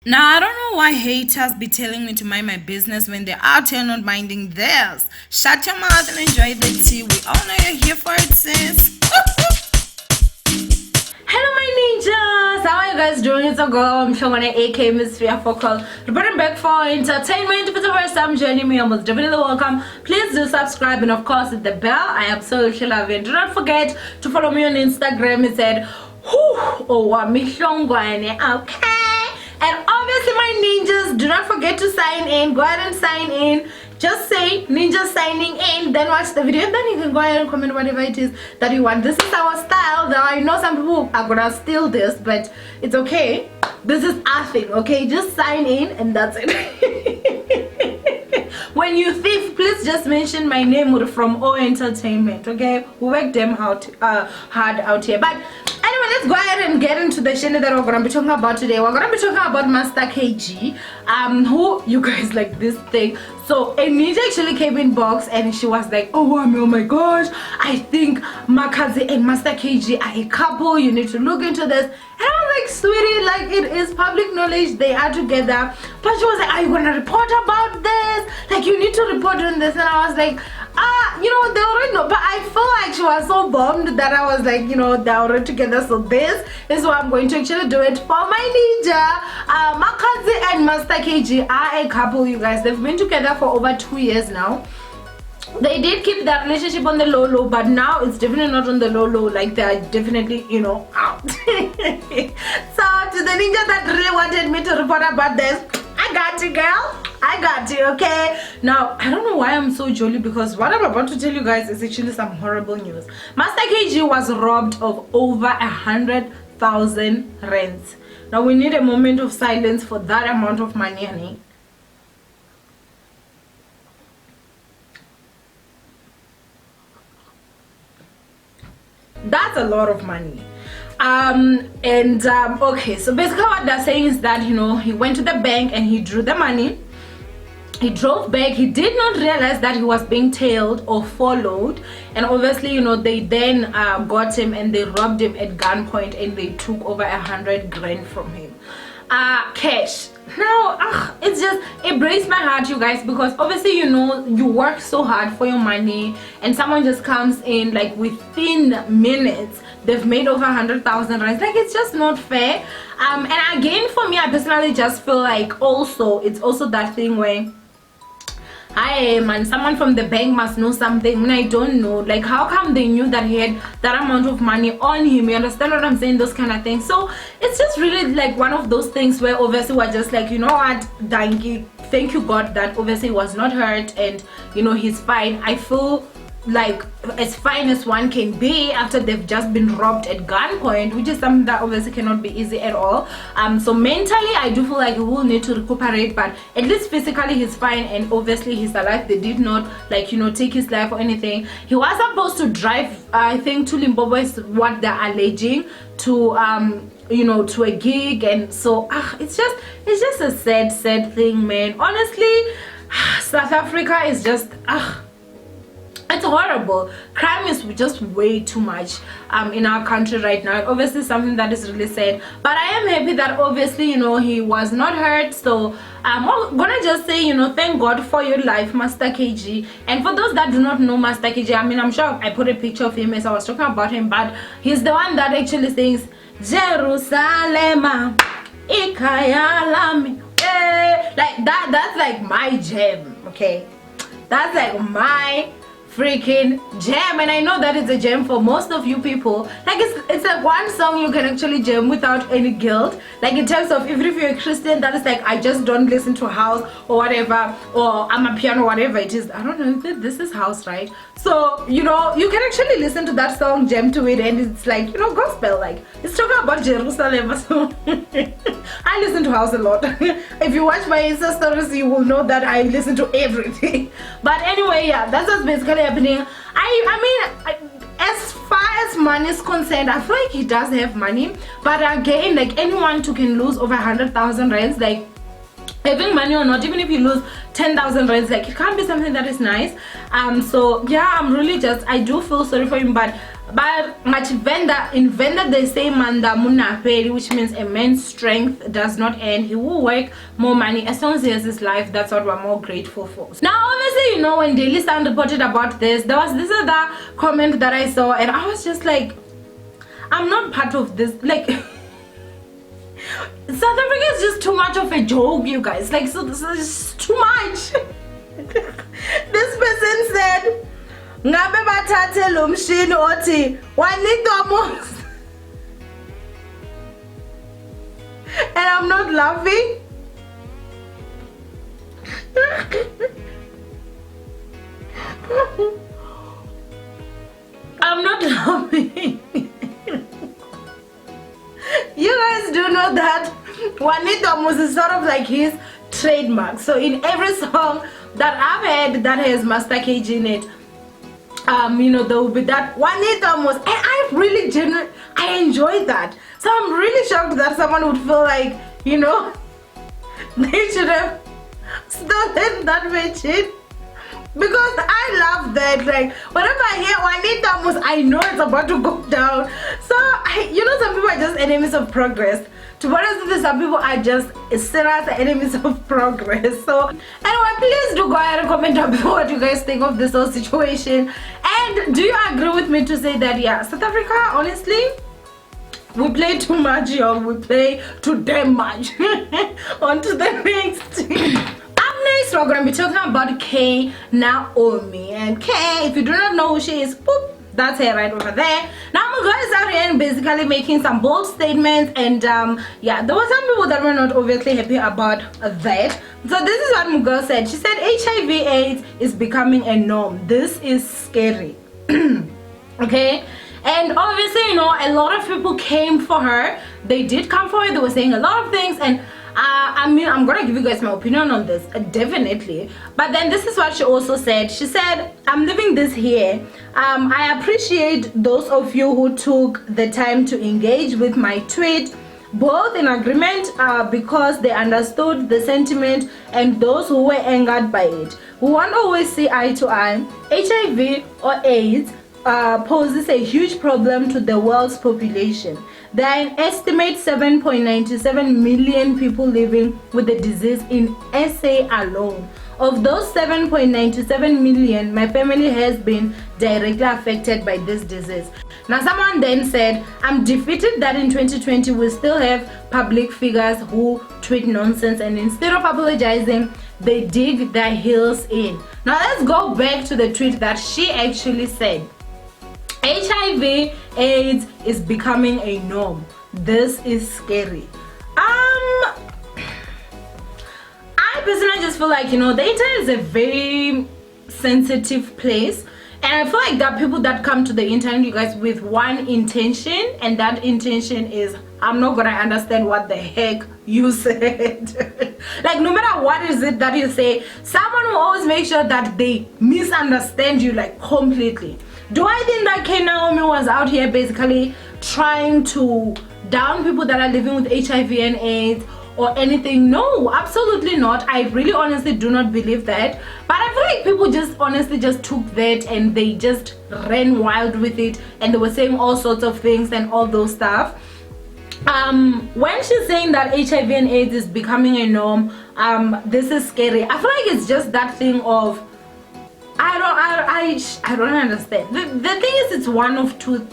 Now, I don't know why haters be telling me to mind my business when they're out here not minding theirs. Shut your mouth and enjoy the tea. We all know you're here for it, sis. Hello my ninjas, how are you guys doing? It's a girl, I'm Shongwane aka Miss Focal, reporting back for entertainment. If it's the first time joining me, I'm most definitely welcome. Please do subscribe and of course hit the bell. I absolutely love it. Do not forget to follow me on Instagram. It said Shongwane, okay? And obviously my ninjas, do not forget to sign in. Go ahead and sign in. Just say ninja signing in, then watch the video, then you can go ahead and comment whatever it is that you want. This is our style. Now I know some people are gonna steal this, but it's okay. This is our thing, okay? Just sign in and that's it. When you thief, please just mention my name from O Entertainment, okay? We work them out hard out here. But anyway, let's go ahead and get into the channel that we're gonna be talking about today. We're gonna be talking about Master KG, who you guys like this thing. So Anita actually came in box and she was like, oh my gosh, I think Makazi and Master KG are a couple. You need to look into this. And I was like, sweetie, like it is public knowledge they are together. But she was like, are you gonna report about this? Like you need to report on this. And I was like, you know, they already know. But I feel like she was so bummed that I was like, you know, they're already together. So this is what I'm going to actually do it for my ninja. Makazi and Master KG are a couple, you guys. They've been together for over 2 years now. They did keep that relationship on the low, but now it's definitely not on the low, like they're definitely, you know, out. So to the ninja that really wanted me to report about this, I got you, girl. I got you, okay? Now, I don't know why I'm so jolly, because what I'm about to tell you guys is actually some horrible news. Master KG was robbed of over 100,000 rands. Now, we need a moment of silence for that amount of money, honey. That's a lot of money. Okay, so basically what they're saying is that, you know, he went to the bank and he drew the money. He drove back. He did not realize that he was being tailed or followed, and obviously, you know, they then got him and they robbed him at gunpoint and they took over 100 grand from him, cash. Now it breaks my heart, you guys, because obviously, you know, you work so hard for your money and someone just comes in like within minutes they've made over 100,000 rands. Like, it's just not fair. And again, for me, I personally just feel like it's also that thing where someone from the bank must know something and I don't know. Like, how come they knew that he had that amount of money on him? You understand what I'm saying? Those kind of things. So it's just really like one of those things where obviously we're just like, you know what, thank you God that obviously he was not hurt and, you know, he's fine. I feel like as fine as one can be after they've just been robbed at gunpoint, which is something that obviously cannot be easy at all. So mentally I do feel like he will need to recuperate, but at least physically he's fine and obviously he's alive. They did not, like, you know, take his life or anything. He was supposed to drive, I think, to Limpopo is what they're alleging, to you know, to a gig. And so it's just a sad thing, man. Honestly, South Africa is just it's horrible. Crime is just way too much in our country right now. Obviously something that is really sad, but I am happy that obviously, you know, he was not hurt. So I'm gonna just say, you know, thank God for your life, Master KG. And for those that do not know Master KG, I mean, I'm sure I put a picture of him as I was talking about him, but he's the one that actually sings Jerusalem Ikayalami. Like that's like my jam, okay? That's like my freaking jam, and I know that it's a jam for most of you people. Like, it's like one song you can actually jam without any guilt, like in terms of even if you're a Christian that is like, I just don't listen to house or whatever, or I'm a piano, whatever it is. I don't know if this is house, right? So, you know, you can actually listen to that song, jam to it, and it's like, you know, gospel, like it's talking about Jerusalem. So I listen to house a lot. If you watch my Insta stories, you will know that I listen to everything. But anyway, yeah, that's what's basically happening. I mean, as far as money is concerned, I feel like he does have money, but again, like anyone too can lose over 100,000 rands. Like, having money or not, even if you lose 10,000 rands, like it can't be something that is nice. So yeah, I'm really just, I do feel sorry for him, but but invented they say manda munapeli, which means a man's strength does not end. He will work more money as long as he has his life. That's what we're more grateful for. Now obviously, when Daily Sun reported about this, there was this other comment that I saw, and I was just like, I'm not part of this. Like South Africa is just too much of a joke, you guys. Like, so this is too much. This person said, ngabe bathathe lo mshini othi wanitomo. And I'm not laughing. I'm not laughing. You guys do know that Wanitomus is sort of like his trademark. So in every song that I've heard that has Master KG in it, there will be that Wanitomus, and I really I enjoy that. So I'm really shocked that someone would feel like, they should have started that machine. Because I love that. Like, whenever I hear Wanitomus, I know it's about to go down. So, some people are just enemies of progress. To be honest with you, some people are just serious enemies of progress. So, anyway, please do go ahead and comment down below what you guys think of this whole situation. And do you agree with me to say that, yeah, South Africa, honestly, we play too much, y'all. We play too damn much. On to the next. Next, we're going to be talking about Naomi. And Kay, if you do not know who she is, boop, that's her right over there. Now, Mugo is out here and basically making some bold statements. And yeah, there were some people that were not obviously happy about that. So this is what Mugo said. She said HIV/AIDS is becoming a norm. This is scary. Okay? And obviously, a lot of people came for her. They did come for her. They were saying a lot of things. And I'm gonna give you guys my opinion on this, definitely. But then this is what she also said. She said, I'm leaving this here. I appreciate those of you who took the time to engage with my tweet, both in agreement because they understood the sentiment, and those who were angered by it. We won't always see eye to eye. HIV or AIDS poses a huge problem to the world's population. There are an estimated 7.97 million people living with the disease in SA alone. Of those 7.97 million, my family has been directly affected by this disease. Now, someone then said, I'm defeated that in 2020 we still have public figures who tweet nonsense, and instead of apologizing, they dig their heels in. Now, let's go back to the tweet that she actually said. HIV/AIDS is becoming a norm. This is scary. I personally just feel like, the internet is a very sensitive place, and I feel like there are people that come to the internet, you guys, with one intention, and that intention is, I'm not gonna understand what the heck you said. Like, no matter what is it that you say, someone will always make sure that they misunderstand you, like, completely. Do I think that Naomi was out here basically trying to down people that are living with HIV and AIDS or anything? No, absolutely not. I really honestly do not believe that. But I feel like people just honestly just took that and they just ran wild with it, and they were saying all sorts of things and all those stuff. When she's saying that HIV and AIDS is becoming a norm, this is scary. I feel like it's just that thing of, I don't understand. The thing is, it's one of two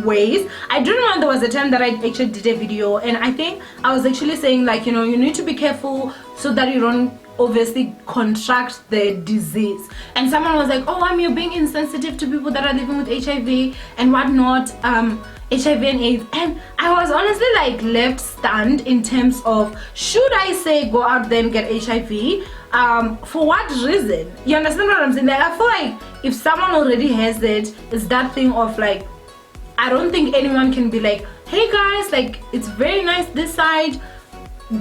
ways. I do remember there was a time that I actually did a video, and I think I was actually saying, like, you need to be careful so that you don't obviously contract the disease. And someone was like, oh, you're being insensitive to people that are living with HIV and whatnot, HIV and AIDS. And I was honestly like left stunned in terms of, should I say go out there and get HIV? For what reason? You understand what I'm saying? Like, I feel like if someone already has it, it's that thing of like, I don't think anyone can be like, hey guys, like, it's very nice this side,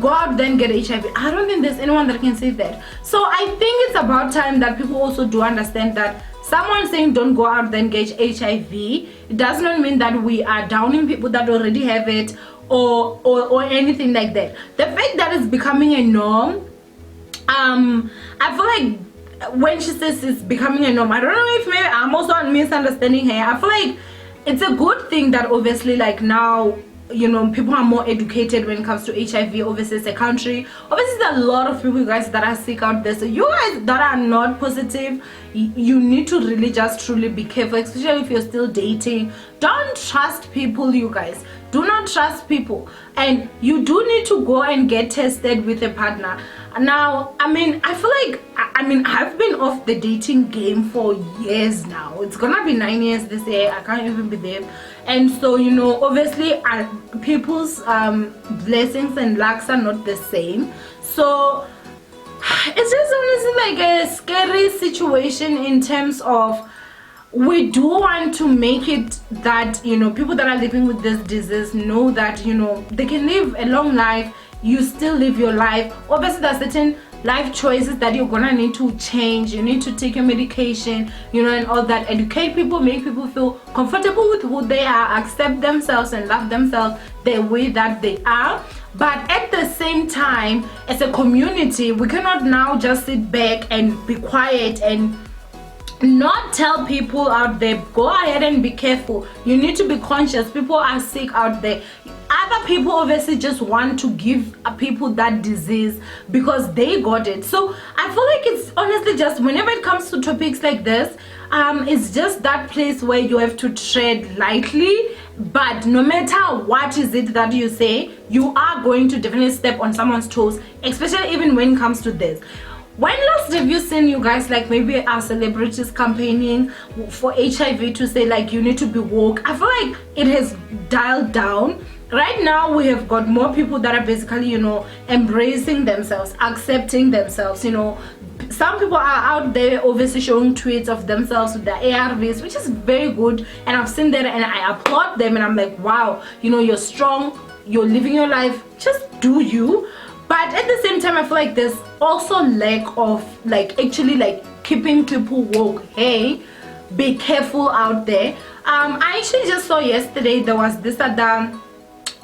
go out then get HIV. I don't think there's anyone that can say that. So I think it's about time that people also do understand that someone saying don't go out then get HIV, it does not mean that we are downing people that already have it or anything like that. The fact that it's becoming a norm, I feel like when she says it's becoming a norm, I don't know if maybe I'm also misunderstanding her. I feel like it's a good thing that obviously like now, you know, people are more educated when it comes to HIV. Obviously it's a country, obviously there's a lot of people, you guys, that are sick out there. So you guys that are not positive, you need to really just truly be careful, especially if you're still dating. Don't trust people, you guys. Do not trust people, and you do need to go and get tested with a partner. Now, I mean, I feel like I've been off the dating game for years now. It's gonna be 9 years this year. I can't even believe. And so, you know, obviously people's blessings and lucks are not the same. So it's just honestly like a scary situation in terms of, we do want to make it that, you know, people that are living with this disease know that, you know, they can live a long life. You still live your life. Obviously there's certain life choices that you're gonna need to change. You need to take your medication, you know, and all that. Educate people, make people feel comfortable with who they are, accept themselves and love themselves the way that they are. But at the same time, as a community, we cannot now just sit back and be quiet and not tell people out there, go ahead and be careful. You need to be conscious. People are sick out there. Other people obviously just want to give people that disease because they got it. So I feel like it's honestly just, whenever it comes to topics like this, it's just that place where you have to tread lightly. But no matter what is it that you say, you are going to definitely step on someone's toes, especially even when it comes to this. When last have you seen, you guys, like maybe our celebrities campaigning for HIV to say like you need to be woke? I feel like it has dialed down. Right now we have got more people that are basically, you know, embracing themselves, accepting themselves. You know, some people are out there obviously showing tweets of themselves with their ARVs, which is very good, and I've seen that and I applaud them, and I'm like, wow, you know, you're strong, you're living your life, just do you. But at the same time, I feel like there's also lack of like actually like keeping people woke. Hey, be careful out there. I actually just saw yesterday there was this other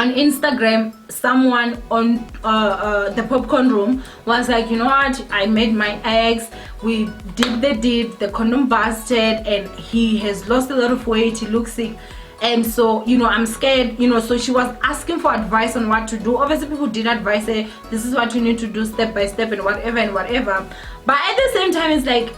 on Instagram, someone on the popcorn room was like, you know what, I met my ex, we did the deed, the condom busted, and he has lost a lot of weight, he looks sick. And so, you know, I'm scared, you know. So she was asking for advice on what to do. Obviously people did advise her, this is what you need to do step by step and whatever and whatever. But at the same time, it's like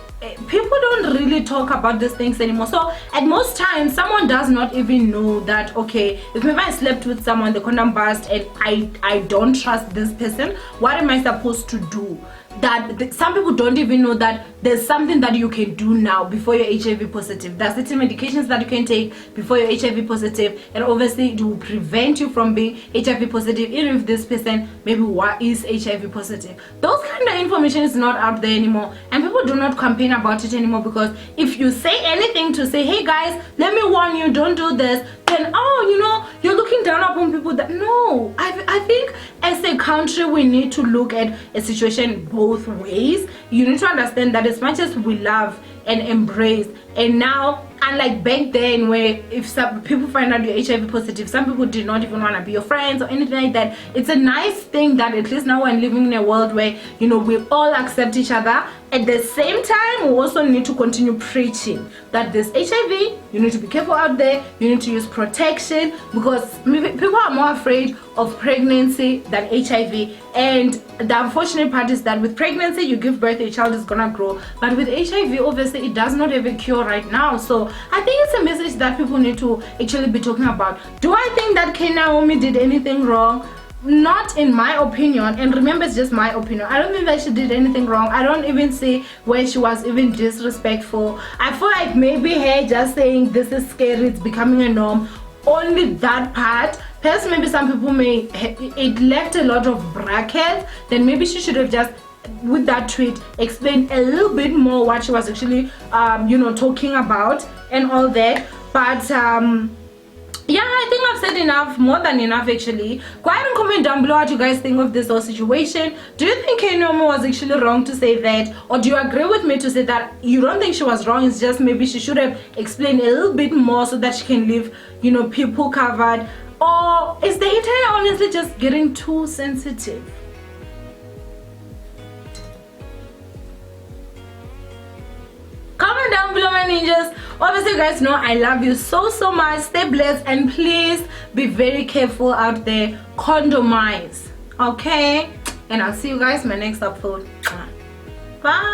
people don't really talk about these things anymore. So at most times someone does not even know that, okay, if maybe I slept with someone, the condom burst, and I don't trust this person, what am I supposed to do? That some people don't even know that there's something that you can do now before you're HIV positive. There's certain medications that you can take before you're HIV positive, and obviously it will prevent you from being HIV positive, even if this person maybe is HIV positive. Those kind of information is not out there anymore, and people do not campaign about it anymore, because if you say anything to say, hey guys, let me warn you, don't do this, then oh, you know, you're looking down upon people. That no, I think as a country we need to look at a situation both ways. You need to understand that as much as we love and embrace, and now, unlike back then where if some people find out you're HIV positive, some people did not even want to be your friends or anything like that, it's a nice thing that at least now we're living in a world where, you know, we all accept each other. At the same time, we also need to continue preaching that this HIV, you need to be careful out there, you need to use protection, because people are more afraid of pregnancy than HIV. And the unfortunate part is that with pregnancy, you give birth, your child is gonna grow, but with HIV, obviously it does not have a cure right now. So I think it's a message that people need to actually be talking about. Do I think that Naomi did anything wrong? Not in my opinion, and remember, it's just my opinion. I don't think that she did anything wrong. I don't even see where she was even disrespectful. I feel like maybe her just saying this is scary, it's becoming a norm, only that part. Plus maybe some people may, it left a lot of brackets, then maybe she should have just, with that tweet, explained a little bit more what she was actually you know, talking about and all that. But yeah, I think I've said enough, more than enough actually. Go ahead and comment down below what you guys think of this whole situation. Do you think Naomi was actually wrong to say that, or do you agree with me to say that you don't think she was wrong, it's just maybe she should have explained a little bit more so that she can leave, you know, people covered? Or is the internet honestly just getting too sensitive? Comment down below, my ninjas. Obviously, you guys know I love you so much. Stay blessed and please be very careful out there. Condomize, okay? And I'll see you guys in my next upload. Bye.